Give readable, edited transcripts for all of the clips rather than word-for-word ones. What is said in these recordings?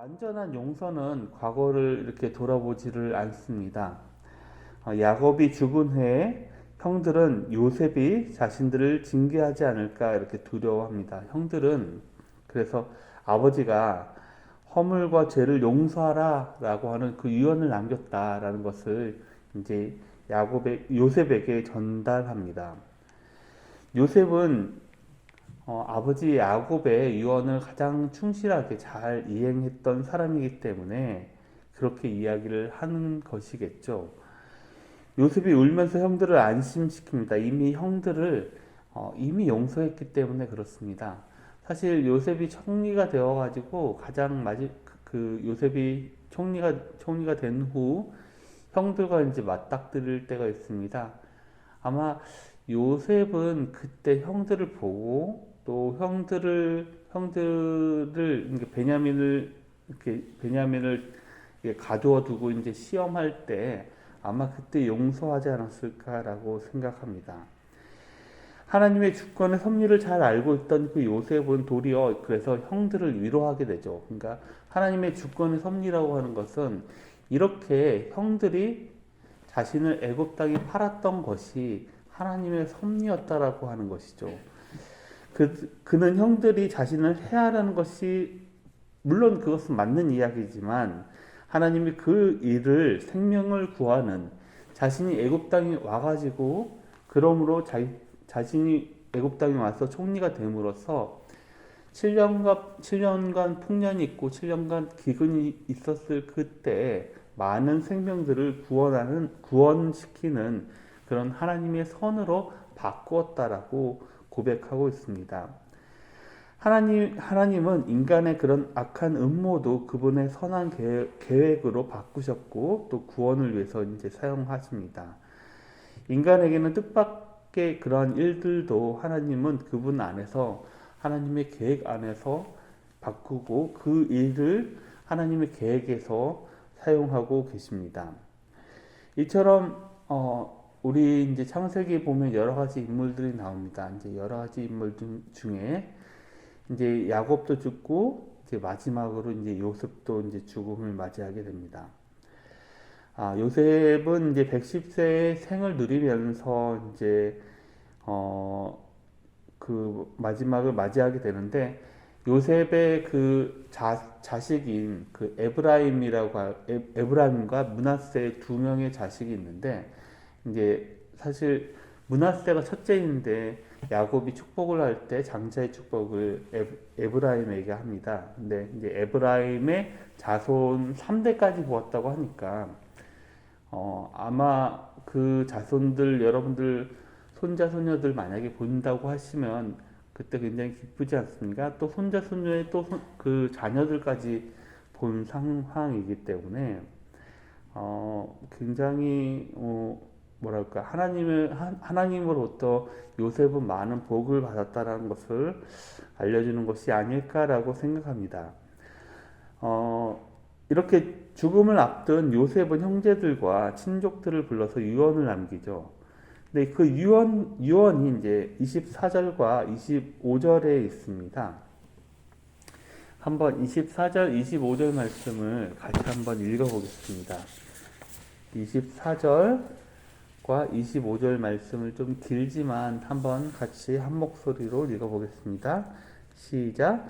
완전한 용서는 과거를 이렇게 돌아보지를 않습니다. 야곱이 죽은 후에 형들은 요셉이 자신들을 징계하지 않을까 이렇게 두려워합니다. 형들은 그래서 아버지가 허물과 죄를 용서하라 라고 하는 그 유언을 남겼다라는 것을 이제 요셉에게 전달합니다. 요셉은 아버지 야곱의 유언을 가장 충실하게 잘 이행했던 사람이기 때문에 그렇게 이야기를 하는 것이겠죠. 요셉이 울면서 형들을 안심시킵니다. 이미 형들을 이미 용서했기 때문에 그렇습니다. 사실 요셉이 총리가 되어가지고 가장 요셉이 총리가 된 후 형들과 이제 맞닥뜨릴 때가 있습니다. 아마 요셉은 그때 형들을 보고 또 형들을 이렇게 베냐민을 이렇게 가두어 두고 이제 시험할 때 아마 그때 용서하지 않았을까라고 생각합니다. 하나님의 주권의 섭리를 잘 알고 있던 그 요셉은 도리어 그래서 형들을 위로하게 되죠. 그러니까 하나님의 주권의 섭리라고 하는 것은 이렇게 형들이 자신을 애굽 땅에 팔았던 것이 하나님의 섭리였다라고 하는 것이죠. 그는 형들이 자신을 해하라는 것이 물론 그것은 맞는 이야기지만 하나님이 그 일을 생명을 구하는 자신이 애굽 땅에 와가지고 그러므로 자신이 애굽 땅에 와서 총리가 됨으로써 7년간 풍년이 있고 7년간 기근이 있었을 그때 많은 생명들을 구원시키는 그런 하나님의 선으로 바꾸었다라고 고백하고 있습니다. 하나님은 인간의 그런 악한 음모도 그분의 선한 계획으로 바꾸셨고 또 구원을 위해서 이제 사용하십니다. 인간에게는 뜻밖의 그러한 일들도 하나님은 그분 안에서 하나님의 계획 안에서 바꾸고 그 일을 하나님의 계획에서 사용하고 계십니다. 이처럼 우리 이제 창세기 보면 여러 가지 인물들이 나옵니다. 이제 여러 가지 인물 중에 이제 야곱도 죽고 이제 마지막으로 이제 요셉도 이제 죽음을 맞이하게 됩니다. 요셉은 이제 110세의 생을 누리면서 이제 그 마지막을 맞이하게 되는데 요셉의 그 자식인 그 에브라임과 므낫세 두 명의 자식이 있는데 이제 사실 므낫세가 첫째인데 야곱이 축복을 할 때 장자의 축복을 에브라임에게 합니다. 근데 이제 에브라임의 자손 3대까지 보았다고 하니까 아마 그 자손들 여러분들 손자 손녀들 만약에 본다고 하시면 그때 굉장히 기쁘지 않습니까? 또 손자 손녀의 또 그 자녀들까지 본 상황이기 때문에 굉장히 뭐랄까 하나님으로부터 요셉은 많은 복을 받았다라는 것을 알려주는 것이 아닐까라고 생각합니다. 이렇게 죽음을 앞둔 요셉은 형제들과 친족들을 불러서 유언을 남기죠. 근데 그 유언이 이제 24절과 25절에 있습니다. 한번 24절, 25절 말씀을 같이 한번 읽어보겠습니다. 24절과 25절 말씀을 좀 길지만 한번 같이 한 목소리로 읽어보겠습니다. 시작.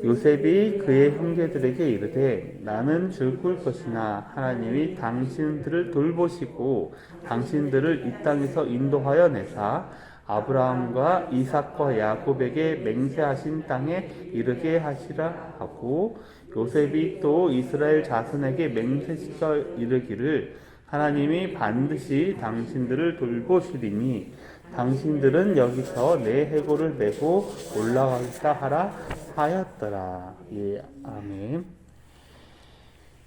요셉이 그의 형제들에게 이르되 나는 죽을 것이나 하나님이 당신들을 돌보시고 당신들을 이 땅에서 인도하여 내사 아브라함과 이삭과 야곱에게 맹세하신 땅에 이르게 하시라 하고 요셉이 또 이스라엘 자손에게 맹세시켜 이르기를 하나님이 반드시 당신들을 돌보시리니 당신들은 여기서 내 해골을 메고 올라가겠다 하라 하였더라. 예, 아멘.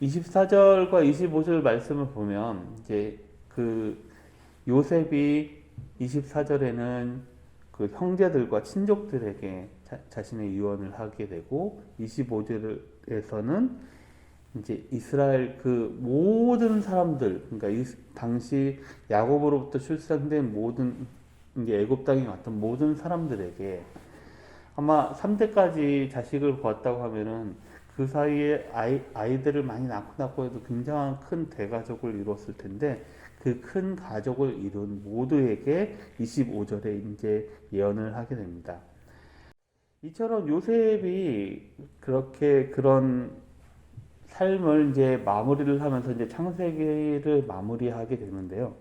24절과 25절 말씀을 보면 이제 그 요셉이 24절에는 그 형제들과 친족들에게 자신의 유언을 하게 되고 25절에서는 이제 이스라엘 그 모든 사람들 그러니까 당시 야곱으로부터 출산된 모든 이제 애굽 땅에 갔던 모든 사람들에게 아마 3대까지 자식을 보았다고 하면은 그 사이에 아이들을 많이 낳고 해도 굉장한 큰 대가족을 이뤘을 텐데 그 큰 가족을 이룬 모두에게 25절에 이제 예언을 하게 됩니다. 이처럼 요셉이 그렇게 그런 삶을 이제 마무리를 하면서 이제 창세기를 마무리하게 되는데요.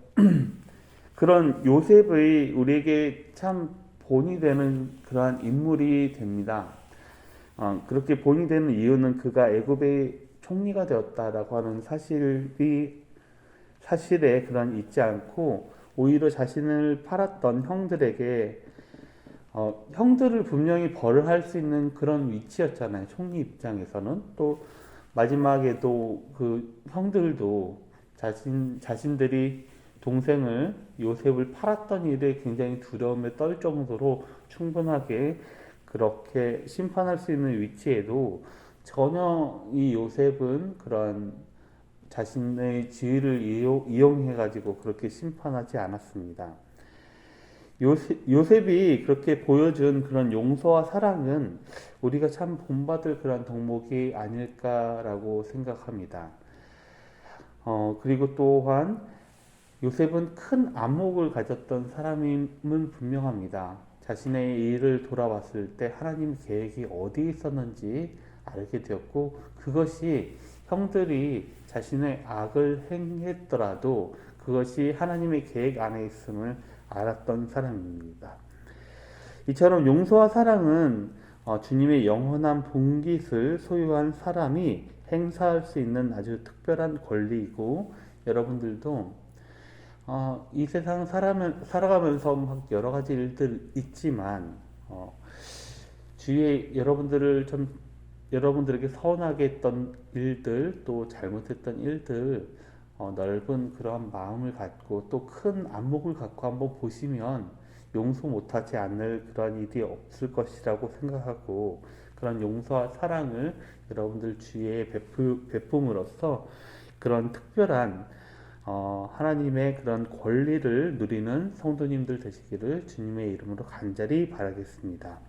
그런 요셉의 우리에게 참 본이 되는 그러한 인물이 됩니다. 그렇게 본이 되는 이유는 그가 애굽의 총리가 되었다라고 하는 사실에 그런 잊지 않고 오히려 자신을 팔았던 형들에게 형들을 분명히 벌을 할 수 있는 그런 위치였잖아요. 총리 입장에서는. 또 마지막에도 그 형들도 자신들이 동생을 요셉을 팔았던 일에 굉장히 두려움에 떨 정도로 충분하게 그렇게 심판할 수 있는 위치에도 전혀 이 요셉은 그런 자신의 지위를 이용해 가지고 그렇게 심판하지 않았습니다. 요셉이 그렇게 보여준 그런 용서와 사랑은 우리가 참 본받을 그런 덕목이 아닐까라고 생각합니다. 그리고 또한 요셉은 큰 안목을 가졌던 사람임은 분명합니다. 자신의 일을 돌아봤을 때 하나님 계획이 어디 있었는지 알게 되었고 그것이 형들이 자신의 악을 행했더라도 그것이 하나님의 계획 안에 있음을 알았던 사람입니다. 이처럼 용서와 사랑은 주님의 영원한 본깃을 소유한 사람이 행사할 수 있는 아주 특별한 권리이고 여러분들도 이 세상 살아가면서 막 여러 가지 일들 있지만 주위에 여러분들에게 서운하게 했던 일들 또 잘못했던 일들 넓은 그런 마음을 갖고 또 큰 안목을 갖고 한번 보시면 용서 못하지 않을 그런 일이 없을 것이라고 생각하고 그런 용서와 사랑을 여러분들 주위에 베품으로써 그런 특별한 하나님의 그런 권리를 누리는 성도님들 되시기를 주님의 이름으로 간절히 바라겠습니다.